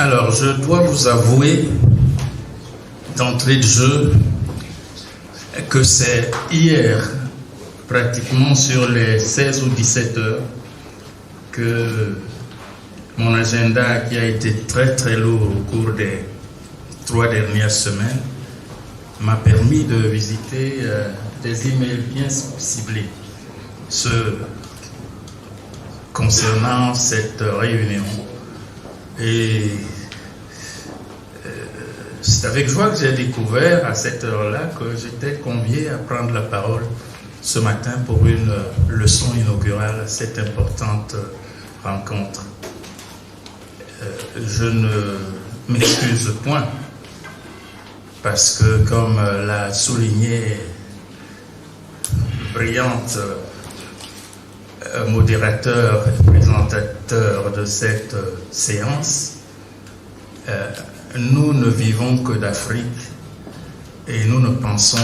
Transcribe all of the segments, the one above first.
Alors, je dois vous avouer d'entrée de jeu que c'est hier, pratiquement sur les 16 ou 17 heures, que mon agenda, qui a été très très lourd au cours des 3 dernières semaines, m'a permis de visiter des emails bien ciblés concernant cette réunion. Et c'est avec joie que j'ai découvert à cette heure-là que j'étais convié à prendre la parole ce matin pour une leçon inaugurale à cette importante rencontre. Je ne m'excuse point parce que, comme l'a souligné brillante modérateur et présentateur de cette séance, nous ne vivons que d'Afrique et nous ne pensons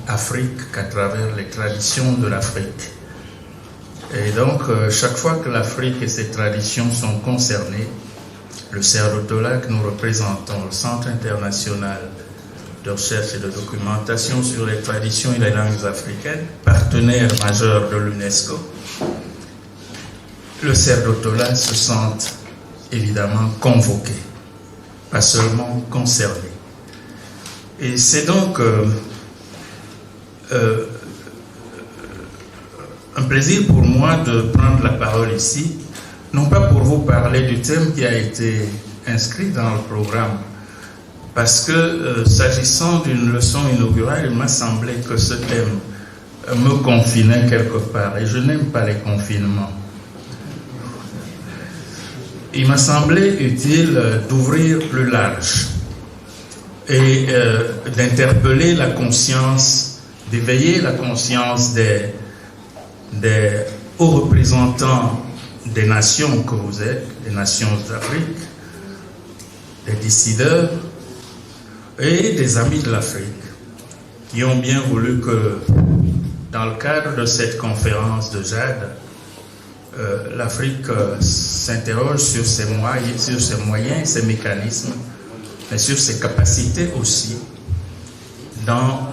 Afrique qu'à travers les traditions de l'Afrique. Et donc, chaque fois que l'Afrique et ses traditions sont concernées, le CERDOTOLA que nous représentons, le Centre international de recherche et de documentation sur les traditions et les langues africaines, partenaire majeur de l'UNESCO, le CERDOTOLA se sent évidemment convoqué, pas seulement concerné. Et c'est donc un plaisir pour moi de prendre la parole ici, non pas pour vous parler du thème qui a été inscrit dans le programme, parce que s'agissant d'une leçon inaugurale, il m'a semblé que ce thème me confinait quelque part, et je n'aime pas les confinements. Il m'a semblé utile d'ouvrir plus large et d'interpeller la conscience, d'éveiller la conscience des hauts représentants des nations que vous êtes, des nations d'Afrique, des décideurs et des amis de l'Afrique qui ont bien voulu que, dans le cadre de cette conférence de Jade, l'Afrique s'interroge sur ses moyens et ses mécanismes, mais sur ses capacités aussi dans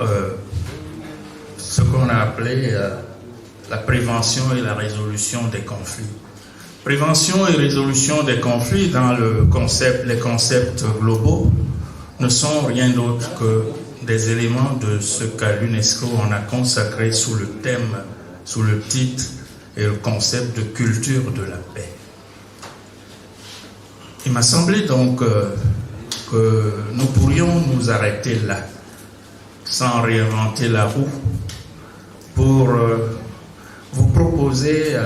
ce qu'on a appelé la prévention et la résolution des conflits. Prévention et résolution des conflits dans les concepts globaux ne sont rien d'autre que des éléments de ce qu'à l'UNESCO on a consacré sous le thème, sous le titre et le concept de culture de la paix. Il m'a semblé donc que nous pourrions nous arrêter là, sans réinventer la roue, pour vous proposer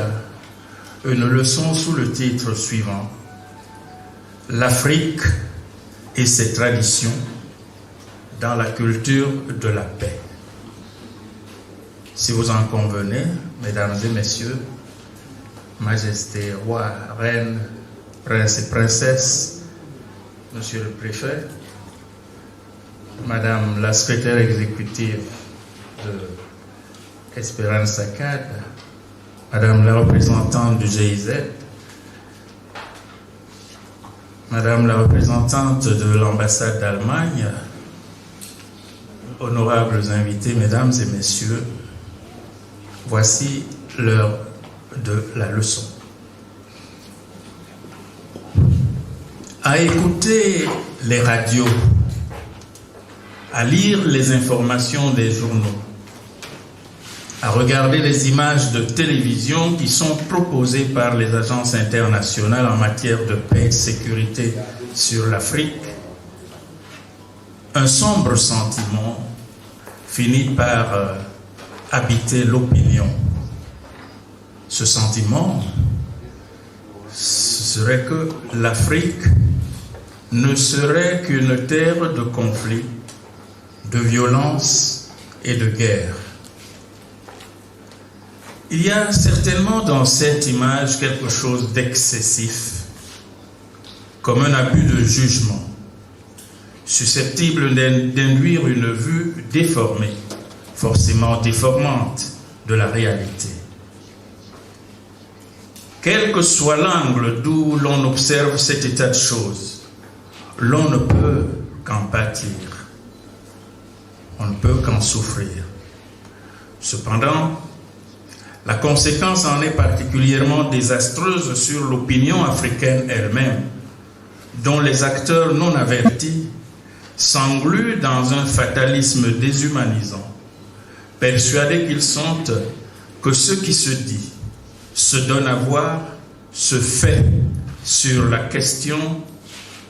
une leçon sous le titre suivant: l'Afrique et ses traditions dans la culture de la paix. Si vous en convenez, mesdames et messieurs, Majesté, Roi, Reine, Princes et Princesses, Monsieur le Préfet, Madame la Secrétaire exécutive de Espérance Acad, Madame la représentante du GIZ, Madame la représentante de l'ambassade d'Allemagne, honorables invités, mesdames et messieurs, voici l'heure de la leçon. À écouter les radios, à lire les informations des journaux, à regarder les images de télévision qui sont proposées par les agences internationales en matière de paix et de sécurité sur l'Afrique, un sombre sentiment finit par habiter l'opinion. Ce sentiment, ce serait que l'Afrique ne serait qu'une terre de conflit, de violence et de guerre. Il y a certainement dans cette image quelque chose d'excessif, comme un abus de jugement, susceptible d'induire une vue déformée, forcément déformante de la réalité. Quel que soit l'angle d'où l'on observe cet état de choses, l'on ne peut qu'en pâtir. On ne peut qu'en souffrir. Cependant, la conséquence en est particulièrement désastreuse sur l'opinion africaine elle-même, dont les acteurs non avertis s'engluent dans un fatalisme déshumanisant, persuadés qu'ils sont que ce qui se dit, se donne à voir, se fait sur la question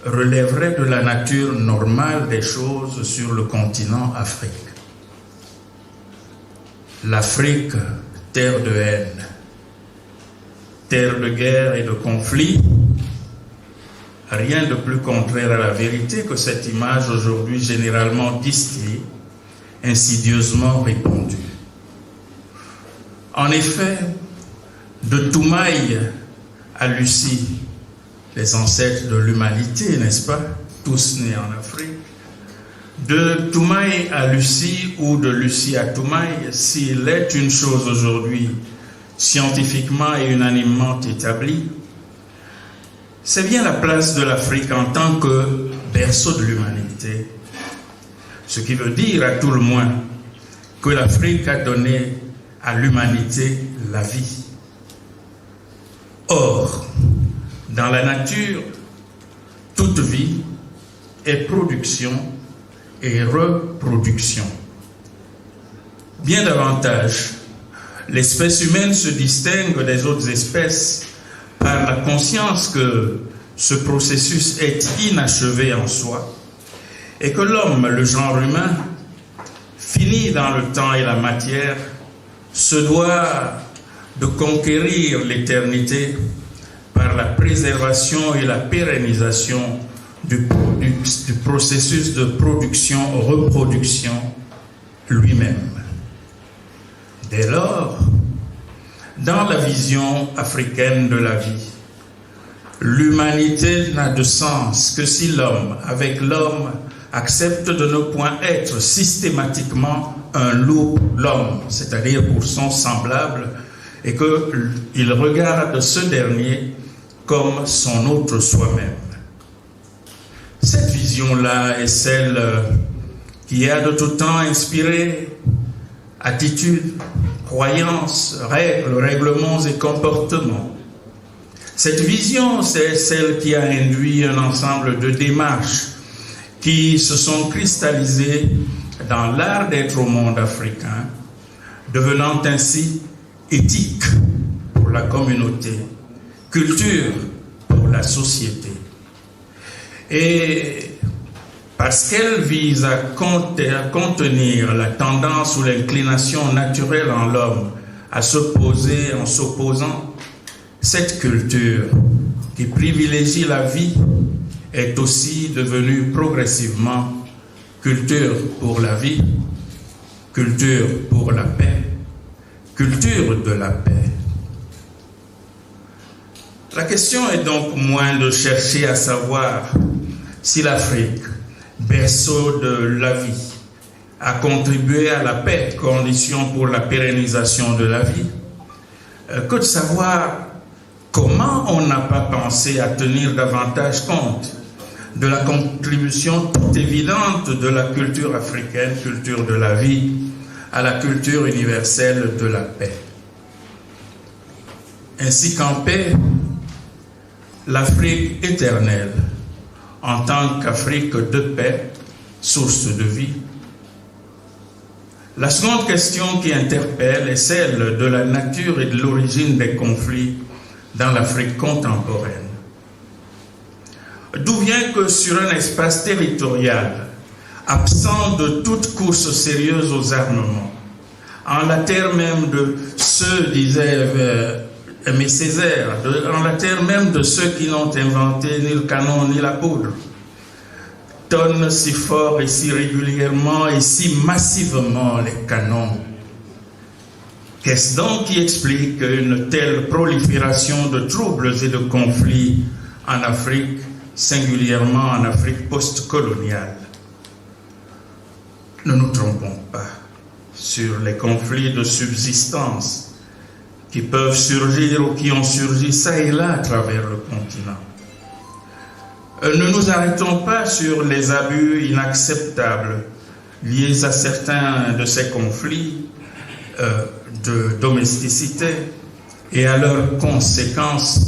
relèverait de la nature normale des choses sur le continent Afrique. L'Afrique, terre de haine, terre de guerre et de conflit, rien de plus contraire à la vérité que cette image aujourd'hui généralement distillée, insidieusement répandue. En effet, de Toumaï à Lucie, les ancêtres de l'humanité, n'est-ce pas, tous nés en Afrique, de Toumaï à Lucie ou de Lucie à Toumaï, s'il est une chose aujourd'hui scientifiquement et unanimement établie, c'est bien la place de l'Afrique en tant que berceau de l'humanité. Ce qui veut dire à tout le moins que l'Afrique a donné à l'humanité la vie. Or, dans la nature, toute vie est production et reproduction. Bien davantage, l'espèce humaine se distingue des autres espèces par la conscience que ce processus est inachevé en soi et que l'homme, le genre humain, fini dans le temps et la matière, se doit de conquérir l'éternité par la préservation et la pérennisation du processus de production-reproduction lui-même. Dès lors, dans la vision africaine de la vie, l'humanité n'a de sens que si l'homme, avec l'homme, accepte de ne point être systématiquement un loup l'homme, c'est-à-dire pour son semblable, et qu'il regarde ce dernier comme son autre soi-même. Cette vision-là est celle qui a de tout temps inspiré attitudes, croyances, règles, règlements et comportements. Cette vision, c'est celle qui a induit un ensemble de démarches qui se sont cristallisées dans l'art d'être au monde africain, devenant ainsi éthique pour la communauté, culture pour la société. Et parce qu'elle vise à contenir la tendance ou l'inclination naturelle en l'homme à s'opposer en s'opposant, cette culture qui privilégie la vie est aussi devenue progressivement culture pour la vie, culture pour la paix, culture de la paix. La question est donc moins de chercher à savoir si l'Afrique, berceau de la vie, a contribué à la paix, condition pour la pérennisation de la vie, que de savoir comment on n'a pas pensé à tenir davantage compte de la contribution toute évidente de la culture africaine, culture de la vie, à la culture universelle de la paix. Ainsi qu'en paix, l'Afrique éternelle, en tant qu'Afrique de paix, source de vie. La seconde question qui interpelle est celle de la nature et de l'origine des conflits dans l'Afrique contemporaine. D'où vient que sur un espace territorial, absent de toute course sérieuse aux armements, en la terre même de ceux, disait Aimé Césaire, en la terre même de ceux qui n'ont inventé ni le canon ni la poudre, tonnent si fort et si régulièrement et si massivement les canons. Qu'est-ce donc qui explique une telle prolifération de troubles et de conflits en Afrique, singulièrement en Afrique post-coloniale? Ne nous trompons pas sur les conflits de subsistance qui peuvent surgir ou qui ont surgi ça et là à travers le continent. Ne nous arrêtons pas sur les abus inacceptables liés à certains de ces conflits de domesticité et à leurs conséquences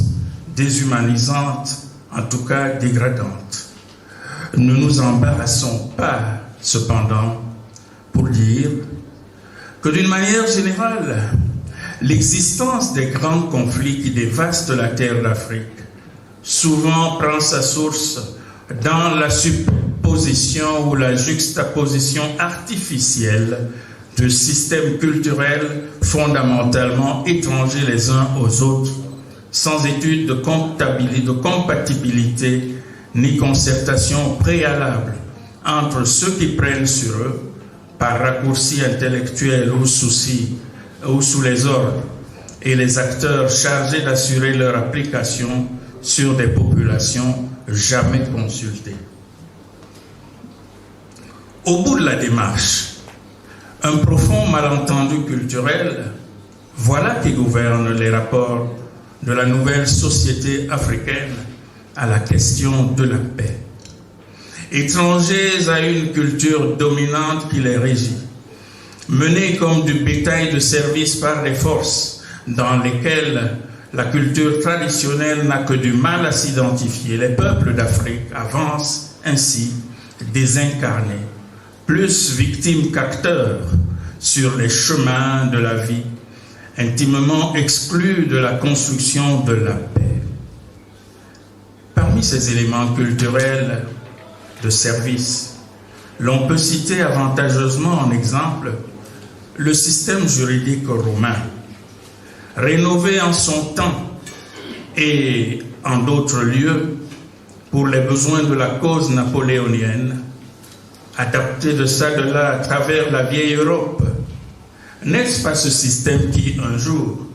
déshumanisantes, en tout cas dégradantes. Ne nous embarrassons pas, cependant, pour dire que d'une manière générale, l'existence des grands conflits qui dévastent la terre d'Afrique souvent prend sa source dans la supposition ou la juxtaposition artificielle de systèmes culturels fondamentalement étrangers les uns aux autres, sans étude de compatibilité ni concertation préalable entre ceux qui prennent sur eux, par raccourci intellectuel ou souci ou sous les ordres, et les acteurs chargés d'assurer leur application sur des populations jamais consultées. Au bout de la démarche, un profond malentendu culturel, voilà qui gouverne les rapports de la nouvelle société africaine à la question de la paix. Étrangers à une culture dominante qui les régit, menés comme du bétail de service par les forces dans lesquelles la culture traditionnelle n'a que du mal à s'identifier, les peuples d'Afrique avancent ainsi désincarnés, plus victimes qu'acteurs sur les chemins de la vie, intimement exclus de la construction de la paix. Parmi ces éléments culturels de service, l'on peut citer avantageusement en exemple le système juridique romain, rénové en son temps et en d'autres lieux pour les besoins de la cause napoléonienne, adapté de ça de là à travers la vieille Europe. N'est-ce pas ce système qui, un jour,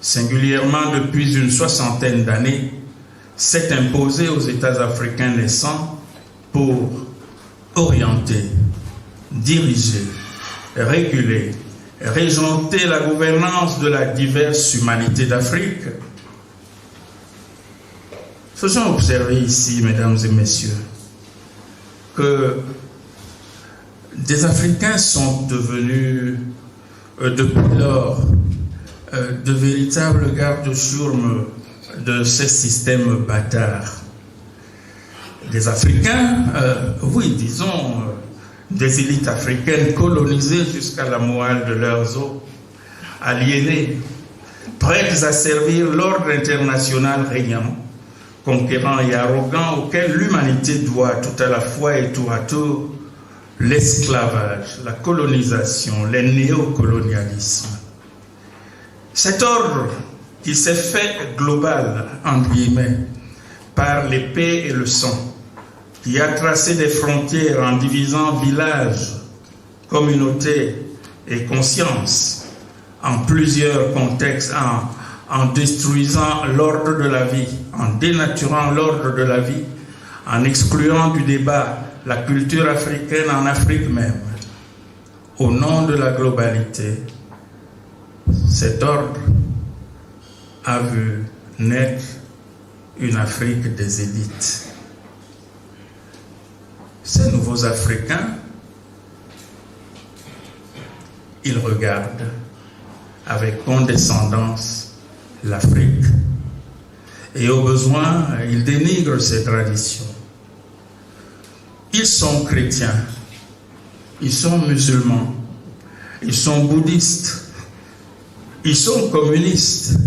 singulièrement depuis une soixantaine d'années, s'est imposé aux États africains naissants pour orienter, diriger, réguler, régenter la gouvernance de la diverse humanité d'Afrique? Faisons observer ici, mesdames et messieurs, que des Africains sont devenus, depuis lors, de véritables gardes-chiourmes de ces systèmes bâtards. Des Africains, oui, disons, des élites africaines colonisées jusqu'à la moelle de leurs os, aliénées, prêtes à servir l'ordre international régnant, conquérant et arrogant auquel l'humanité doit tout à la fois et tour à tour l'esclavage, la colonisation, les néocolonialismes. Cet ordre qui s'est fait global, entre guillemets, par l'épée et le sang, qui a tracé des frontières en divisant villages, communautés et consciences en plusieurs contextes, en détruisant l'ordre de la vie, en dénaturant l'ordre de la vie, en excluant du débat la culture africaine en Afrique même. Au nom de la globalité, cet ordre a vu naître une Afrique des élites. Ces nouveaux Africains, ils regardent avec condescendance l'Afrique et au besoin, ils dénigrent ses traditions. Ils sont chrétiens, ils sont musulmans, ils sont bouddhistes, ils sont communistes,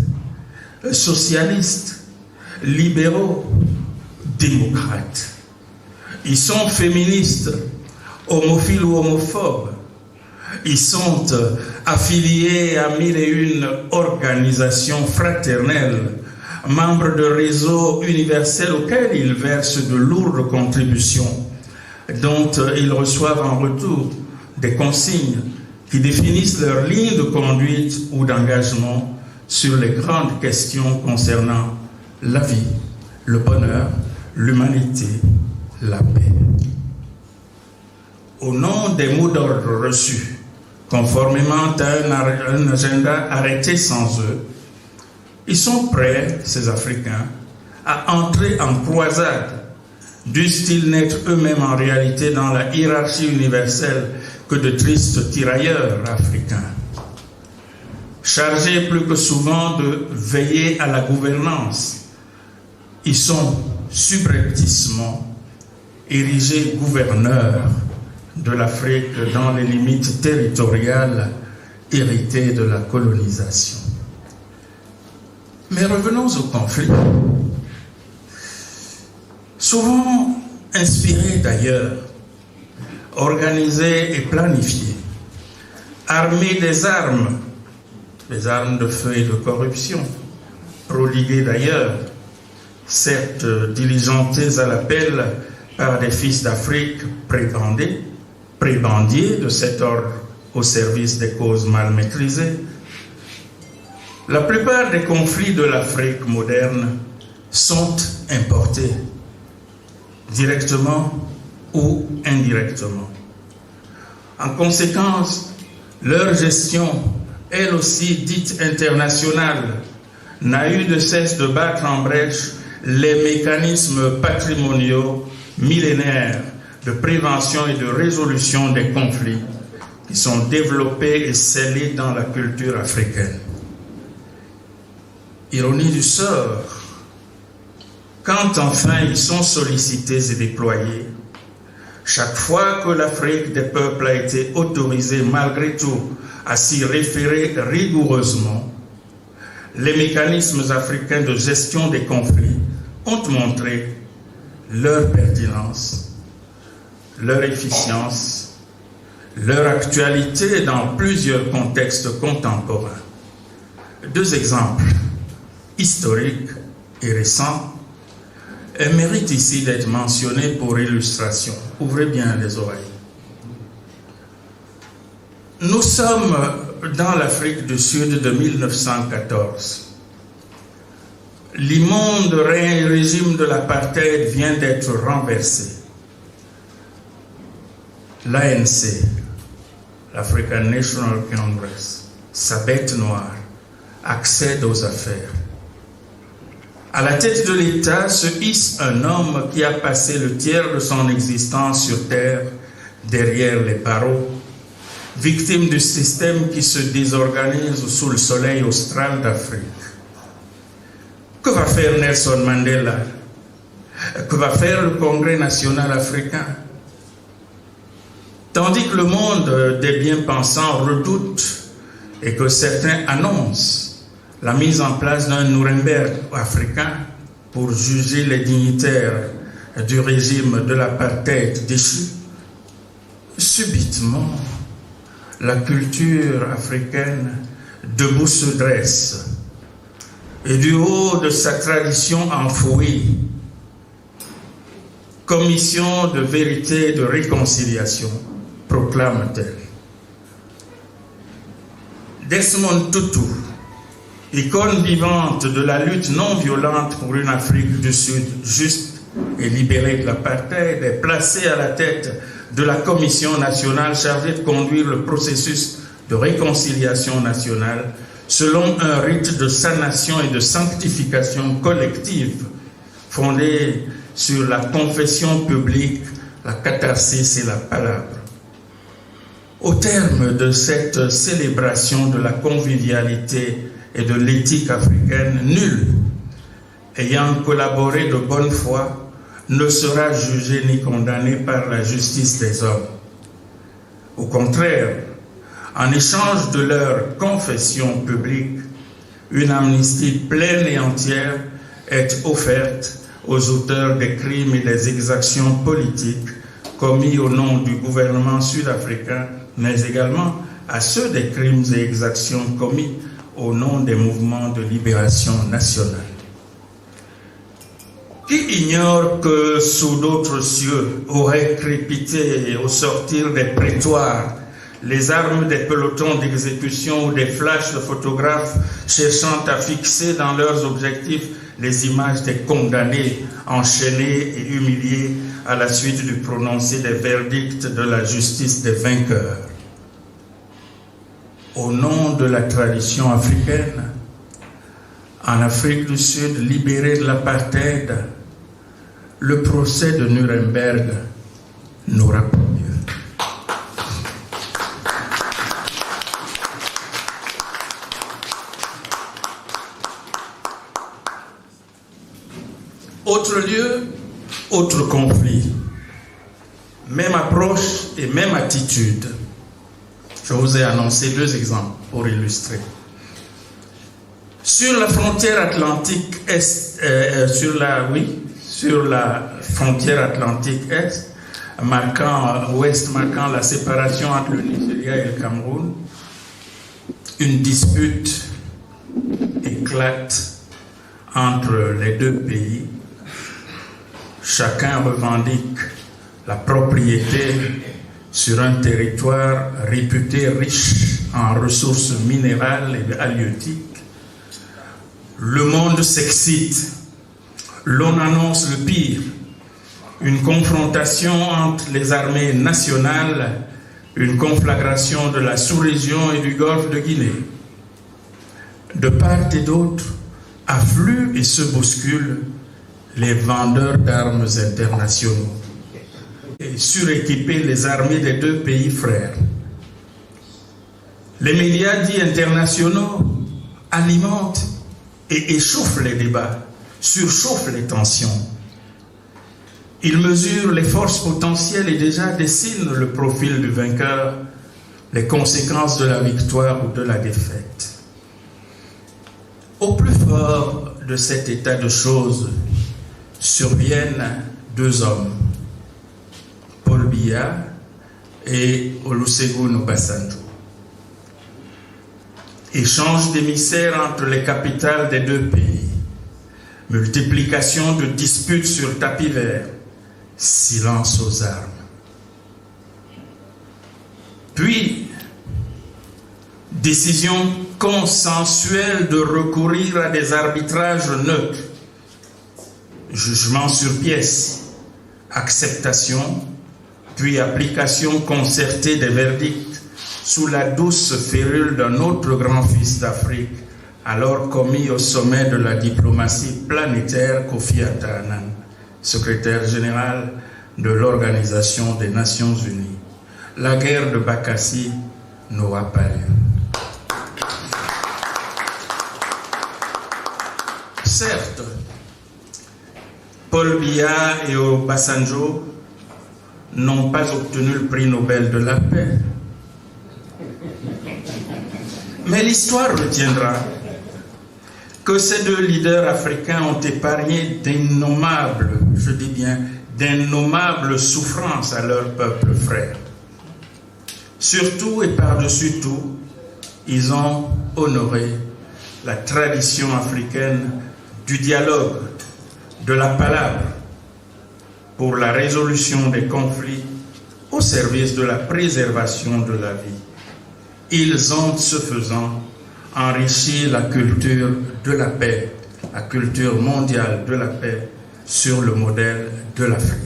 socialistes, libéraux, démocrates. Ils sont féministes, homophiles ou homophobes. Ils sont affiliés à 1001 organisations fraternelles, membres de réseaux universels auxquels ils versent de lourdes contributions, dont ils reçoivent en retour des consignes qui définissent leur ligne de conduite ou d'engagement sur les grandes questions concernant la vie, le bonheur, l'humanité, la paix. Au nom des mots d'ordre reçus, conformément à un agenda arrêté sans eux, ils sont prêts, ces Africains, à entrer en croisade Dussent-ils n'être eux-mêmes en réalité dans la hiérarchie universelle que de tristes tirailleurs africains, chargés plus que souvent de veiller à la gouvernance? Ils sont subrepticement érigés gouverneurs de l'Afrique dans les limites territoriales héritées de la colonisation. Mais revenons au conflit. Souvent inspiré d'ailleurs, organisé et planifié, armé des armes de feu et de corruption, prodiguées d'ailleurs, certes diligentés à l'appel par des fils d'Afrique prébendiers de cet ordre au service des causes mal maîtrisées. La plupart des conflits de l'Afrique moderne sont importés, directement ou indirectement. En conséquence, leur gestion, elle aussi dite internationale, n'a eu de cesse de battre en brèche les mécanismes patrimoniaux millénaires de prévention et de résolution des conflits qui sont développés et scellés dans la culture africaine. Ironie du sort, quand enfin ils sont sollicités et déployés, chaque fois que l'Afrique des peuples a été autorisée malgré tout à s'y référer rigoureusement, les mécanismes africains de gestion des conflits ont montré leur pertinence, leur efficience, leur actualité dans plusieurs contextes contemporains. Deux exemples historiques et récents méritent ici d'être mentionnés pour illustration. Ouvrez bien les oreilles. Nous sommes dans l'Afrique du Sud de 1914. L'immonde régime de l'apartheid vient d'être renversé. L'ANC, l'African National Congress, sa bête noire, accède aux affaires. À la tête de l'État se hisse un homme qui a passé le tiers de son existence sur terre, derrière les barreaux, victime du système qui se désorganise sous le soleil austral d'Afrique. Que va faire Nelson Mandela? Que va faire le Congrès national africain? Tandis que le monde des bien-pensants redoute et que certains annoncent la mise en place d'un Nuremberg africain pour juger les dignitaires du régime de l'apartheid déchu, subitement, la culture africaine debout se dresse et du haut de sa tradition enfouie, commission de vérité et de réconciliation, proclame-t-elle. Desmond Tutu, icône vivante de la lutte non violente pour une Afrique du Sud juste et libérée de l'apartheid, est placé à la tête de la commission nationale chargée de conduire le processus de réconciliation nationale selon un rite de sanation et de sanctification collective fondé sur la confession publique, la catharsis et la palabre. Au terme de cette célébration de la convivialité et de l'éthique africaine, nul ayant collaboré de bonne foi ne sera jugé ni condamné par la justice des hommes. Au contraire, en échange de leur confession publique, une amnistie pleine et entière est offerte aux auteurs des crimes et des exactions politiques commis au nom du gouvernement sud-africain, mais également à ceux des crimes et exactions commis au nom des mouvements de libération nationale. Qui ignore que sous d'autres cieux auraient crépité au sortir des prétoires les armes des pelotons d'exécution ou des flashs de photographes cherchant à fixer dans leurs objectifs les images des condamnés, enchaînés et humiliés à la suite du prononcé des verdicts de la justice des vainqueurs. Au nom de la tradition africaine, en Afrique du Sud libérée de l'apartheid, le procès de Nuremberg n'aura pas lieu. Autre lieu, autre conflit. Même approche et même attitude. Je vous ai annoncé 2 exemples pour illustrer. Sur la frontière atlantique est, sur la frontière atlantique est, ouest marquant la séparation entre le Nigeria et le Cameroun, une dispute éclate entre les 2 pays. Chacun revendique la propriété sur un territoire réputé riche en ressources minérales et halieutiques. Le monde s'excite. L'on annonce le pire. Une confrontation entre les armées nationales, une conflagration de la sous-région et du golfe de Guinée. De part et d'autre, affluent et se bousculent les vendeurs d'armes internationaux et suréquiper les armées des 2 pays frères. Les médias dits internationaux alimentent et échauffent les débats, surchauffent les tensions. Ils mesurent les forces potentielles et déjà dessinent le profil du vainqueur, les conséquences de la victoire ou de la défaite. Au plus fort de cet état de choses surviennent 2 hommes, Paul Biya et Olusegun Obasanjo. Échange d'émissaires entre les capitales des 2 pays, multiplication de disputes sur tapis vert, silence aux armes. Puis, décision consensuelle de recourir à des arbitrages neutres, jugement sur pièce, acceptation, puis application concertée des verdicts sous la douce férule d'un autre grand fils d'Afrique, alors commis au sommet de la diplomatie planétaire, Kofi Annan, secrétaire général de l'Organisation des Nations Unies. La guerre de Bakassi n'aura pas lieu. Certes, Paul Biya et Obasanjo n'ont pas obtenu le prix Nobel de la paix. Mais l'histoire retiendra que ces 2 leaders africains ont épargné d'innommables, je dis bien, d'innommables souffrances à leur peuple frère. Surtout et par-dessus tout, ils ont honoré la tradition africaine du dialogue, de la palabre, pour la résolution des conflits au service de la préservation de la vie. Ils ont, ce faisant, enrichi la culture de la paix, la culture mondiale de la paix, sur le modèle de l'Afrique.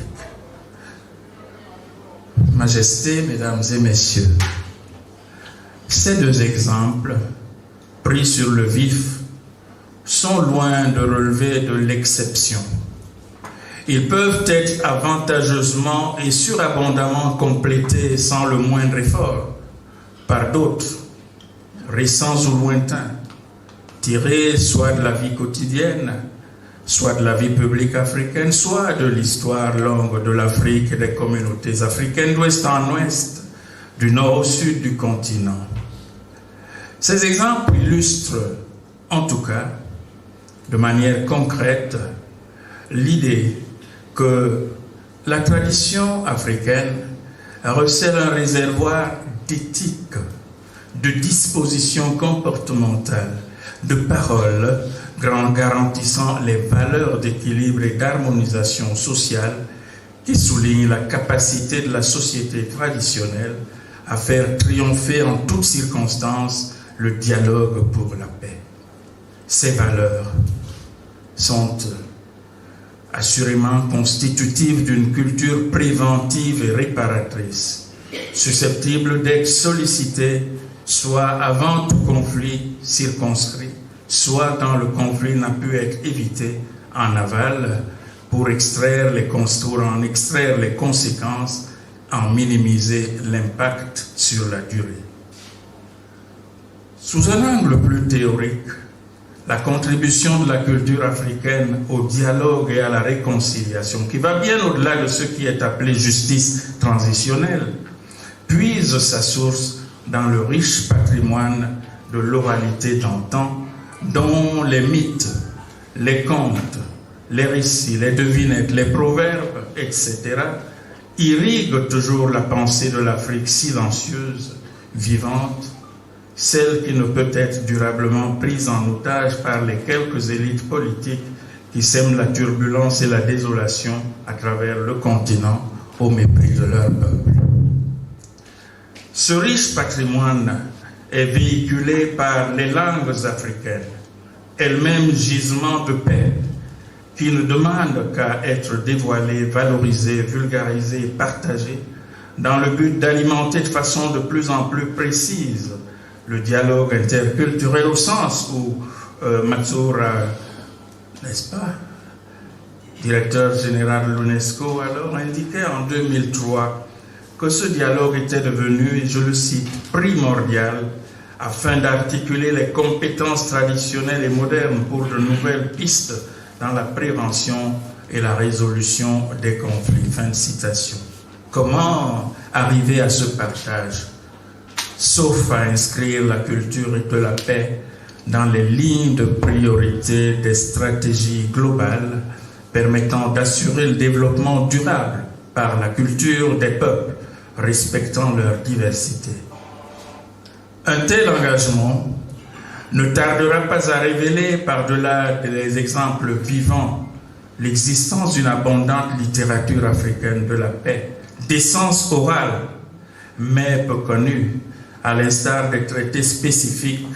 Majesté, Mesdames et Messieurs, ces 2 exemples, pris sur le vif, sont loin de relever de l'exception. Ils peuvent être avantageusement et surabondamment complétés sans le moindre effort par d'autres, récents ou lointains, tirés soit de la vie quotidienne, soit de la vie publique africaine, soit de l'histoire longue de l'Afrique et des communautés africaines d'ouest en ouest, du nord au sud du continent. Ces exemples illustrent, en tout cas, de manière concrète, l'idée que la tradition africaine recèle un réservoir d'éthique, de dispositions comportementales, de paroles garantissant les valeurs d'équilibre et d'harmonisation sociale qui soulignent la capacité de la société traditionnelle à faire triompher en toutes circonstances le dialogue pour la paix. Ces valeurs sont assurément constitutives d'une culture préventive et réparatrice, susceptible d'être sollicitée soit avant tout conflit circonscrit, soit quand le conflit n'a pu être évité en aval, pour en extraire les conséquences, en minimiser l'impact sur la durée. Sous un angle plus théorique, la contribution de la culture africaine au dialogue et à la réconciliation, qui va bien au-delà de ce qui est appelé justice transitionnelle, puise sa source dans le riche patrimoine de l'oralité d'antan, dont les mythes, les contes, les récits, les devinettes, les proverbes, etc., irriguent toujours la pensée de l'Afrique silencieuse, vivante, celle qui ne peut être durablement prise en otage par les quelques élites politiques qui sèment la turbulence et la désolation à travers le continent au mépris de leur peuple. Ce riche patrimoine est véhiculé par les langues africaines, elles-mêmes gisements de paix, qui ne demandent qu'à être dévoilées, valorisées, vulgarisées et partagées dans le but d'alimenter de façon de plus en plus précise le dialogue interculturel au sens où Matsoura, n'est-ce pas, directeur général de l'UNESCO, alors indiquait en 2003 que ce dialogue était devenu, et je le cite, primordial afin d'articuler les compétences traditionnelles et modernes pour de nouvelles pistes dans la prévention et la résolution des conflits. Fin de citation. Comment arriver à ce partage, sauf à inscrire la culture et de la paix dans les lignes de priorité des stratégies globales permettant d'assurer le développement durable par la culture des peuples, respectant leur diversité. Un tel engagement ne tardera pas à révéler, par-delà des exemples vivants, l'existence d'une abondante littérature africaine de la paix, d'essence orale, mais peu connue, à l'instar des traités spécifiques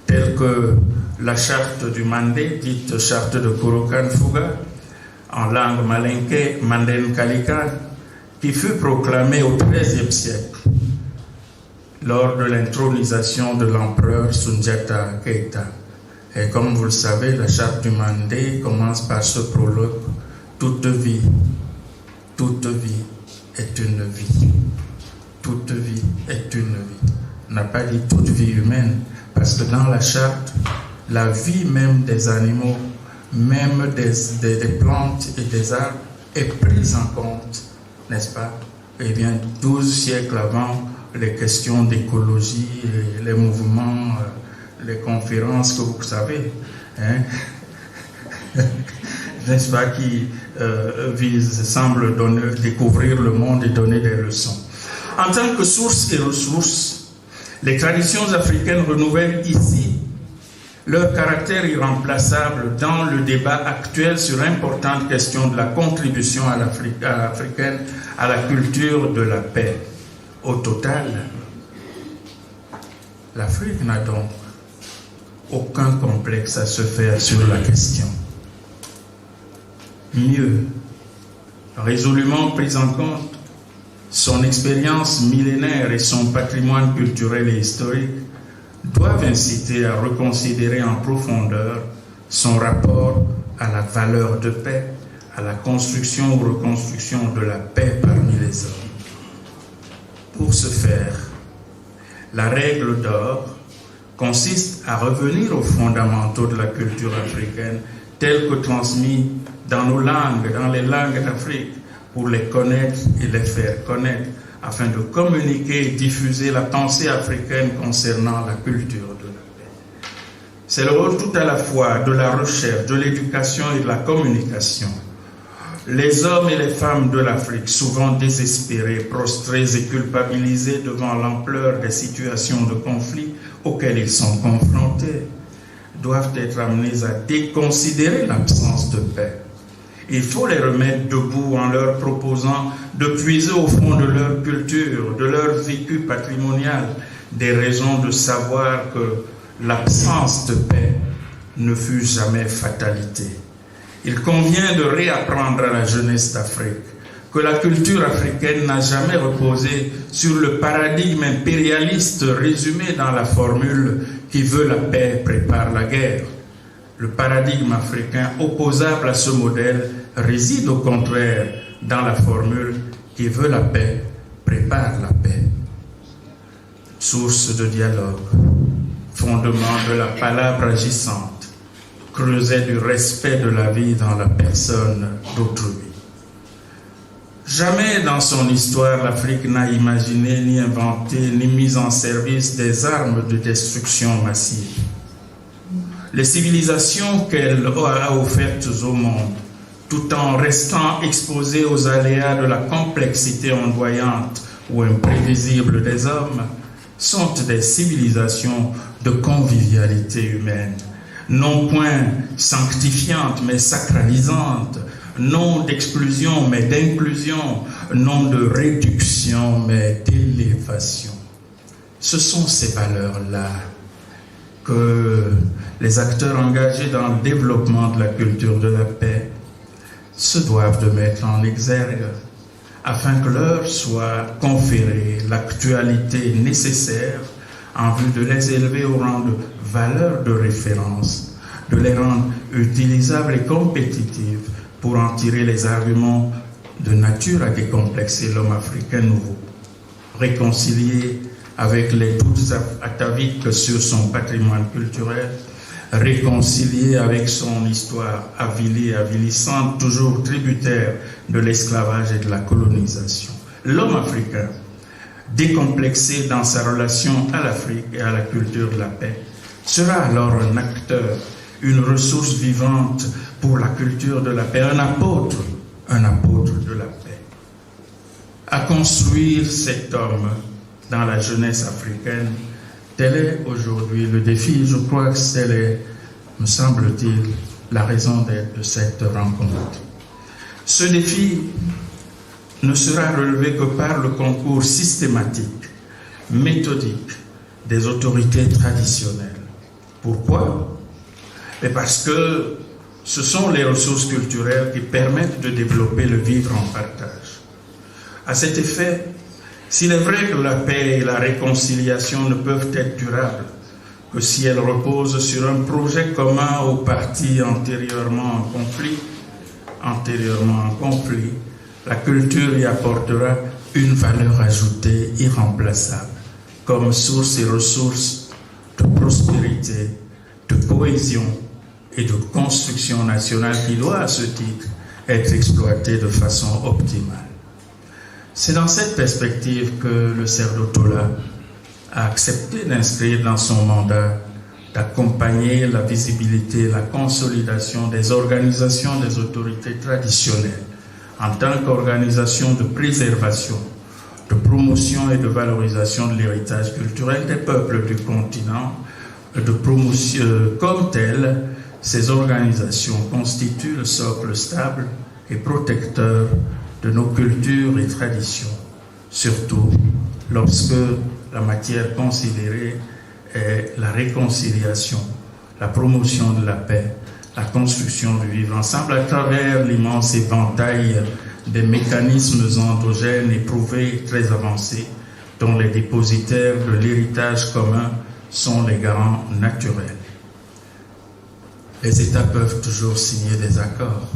tels que la charte du Mandé, dite charte de Kurukan-Fuga, en langue malinké, Manden Kalika, qui fut proclamée au XIIIe siècle lors de l'intronisation de l'empereur Sundiata Keita. Et comme vous le savez, la charte du Mandé commence par ce prologue: toute vie est une vie. Toute vie est une vie. On n'a pas dit toute vie humaine, parce que dans la charte, la vie même des animaux, même des plantes et des arbres est prise en compte, n'est-ce pas? Eh bien, 12 siècles avant, les questions d'écologie, les mouvements, les conférences que vous savez, hein, n'est-ce pas, qui semblent découvrir le monde et donner des leçons. En tant que source et ressources, les traditions africaines renouvellent ici leur caractère irremplaçable dans le débat actuel sur l'importante question de la contribution à l'africaine à la culture de la paix. Au total, l'Afrique n'a donc aucun complexe à se faire sur la question. Mieux, résolument prise en compte, son expérience millénaire et son patrimoine culturel et historique doivent inciter à reconsidérer en profondeur son rapport à la valeur de paix, à la construction ou reconstruction de la paix parmi les hommes. Pour ce faire, la règle d'or consiste à revenir aux fondamentaux de la culture africaine tels que transmis dans nos langues, dans les langues d'Afrique, pour les connaître et les faire connaître, afin de communiquer et diffuser la pensée africaine concernant la culture de la paix. C'est le rôle tout à la fois de la recherche, de l'éducation et de la communication. Les hommes et les femmes de l'Afrique, souvent désespérés, prostrés et culpabilisés devant l'ampleur des situations de conflit auxquelles ils sont confrontés, doivent être amenés à déconsidérer l'absence de paix. Il faut les remettre debout en leur proposant de puiser au fond de leur culture, de leur vécu patrimonial, des raisons de savoir que l'absence de paix ne fut jamais fatalité. Il convient de réapprendre à la jeunesse d'Afrique que la culture africaine n'a jamais reposé sur le paradigme impérialiste résumé dans la formule « qui veut la paix prépare la guerre ». Le paradigme africain opposable à ce modèle réside au contraire dans la formule « qui veut la paix, prépare la paix ». Source de dialogue, fondement de la palabre agissante, creuset du respect de la vie dans la personne d'autrui. Jamais dans son histoire, l'Afrique n'a imaginé, ni inventé, ni mis en service des armes de destruction massive. Les civilisations qu'elle a offertes au monde, tout en restant exposées aux aléas de la complexité ondoyante ou imprévisible des hommes, sont des civilisations de convivialité humaine, non point sanctifiantes mais sacralisantes, non d'exclusion mais d'inclusion, non de réduction mais d'élévation. Ce sont ces valeurs-là que les acteurs engagés dans le développement de la culture de la paix se doivent de mettre en exergue afin que leur soit conférée l'actualité nécessaire en vue de les élever au rang de valeurs de référence, de les rendre utilisables et compétitives pour en tirer les arguments de nature à décomplexer l'homme africain nouveau, réconcilié avec les doutes ataviques sur son patrimoine culturel, réconcilié avec son histoire avilie et avilissante, toujours tributaire de l'esclavage et de la colonisation. L'homme africain, décomplexé dans sa relation à l'Afrique et à la culture de la paix, sera alors un acteur, une ressource vivante pour la culture de la paix, un apôtre de la paix. À construire cet homme dans la jeunesse africaine, tel est aujourd'hui le défi. Je crois que c'est, me semble-t-il, la raison d'être de cette rencontre. Ce défi ne sera relevé que par le concours systématique, méthodique des autorités traditionnelles. Pourquoi? Et parce que ce sont les ressources culturelles qui permettent de développer le vivre en partage. À cet effet, s'il est vrai que la paix et la réconciliation ne peuvent être durables que si elles reposent sur un projet commun aux parties antérieurement en conflit, la culture y apportera une valeur ajoutée irremplaçable comme source et ressource de prospérité, de cohésion et de construction nationale qui doit à ce titre être exploitée de façon optimale. C'est dans cette perspective que le CERDO-TOLA a accepté d'inscrire dans son mandat d'accompagner la visibilité et la consolidation des organisations des autorités traditionnelles en tant qu'organisation de préservation, de promotion et de valorisation de l'héritage culturel des peuples du continent, de promotion comme telles. Ces organisations constituent le socle stable et protecteur de nos cultures et traditions, surtout lorsque la matière considérée est la réconciliation, la promotion de la paix, la construction du vivre ensemble à travers l'immense éventail des mécanismes endogènes éprouvés et très avancés dont les dépositaires de l'héritage commun sont les garants naturels. Les États peuvent toujours signer des accords,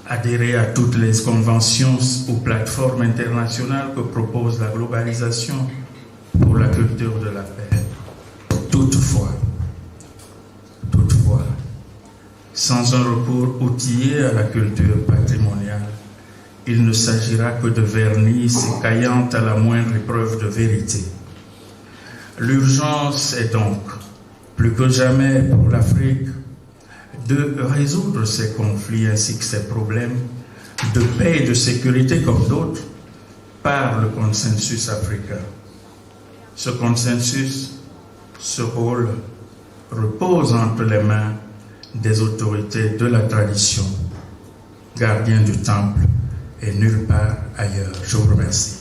adhérer à toutes les conventions ou plateformes internationales que propose la globalisation pour la culture de la paix. Toutefois, sans un recours outillé à la culture patrimoniale, il ne s'agira que de vernis écaillant à la moindre épreuve de vérité. L'urgence est donc, plus que jamais pour l'Afrique, de résoudre ces conflits ainsi que ces problèmes de paix et de sécurité comme d'autres par le consensus africain. Ce consensus, ce rôle repose entre les mains des autorités de la tradition, gardiens du temple et nulle part ailleurs. Je vous remercie.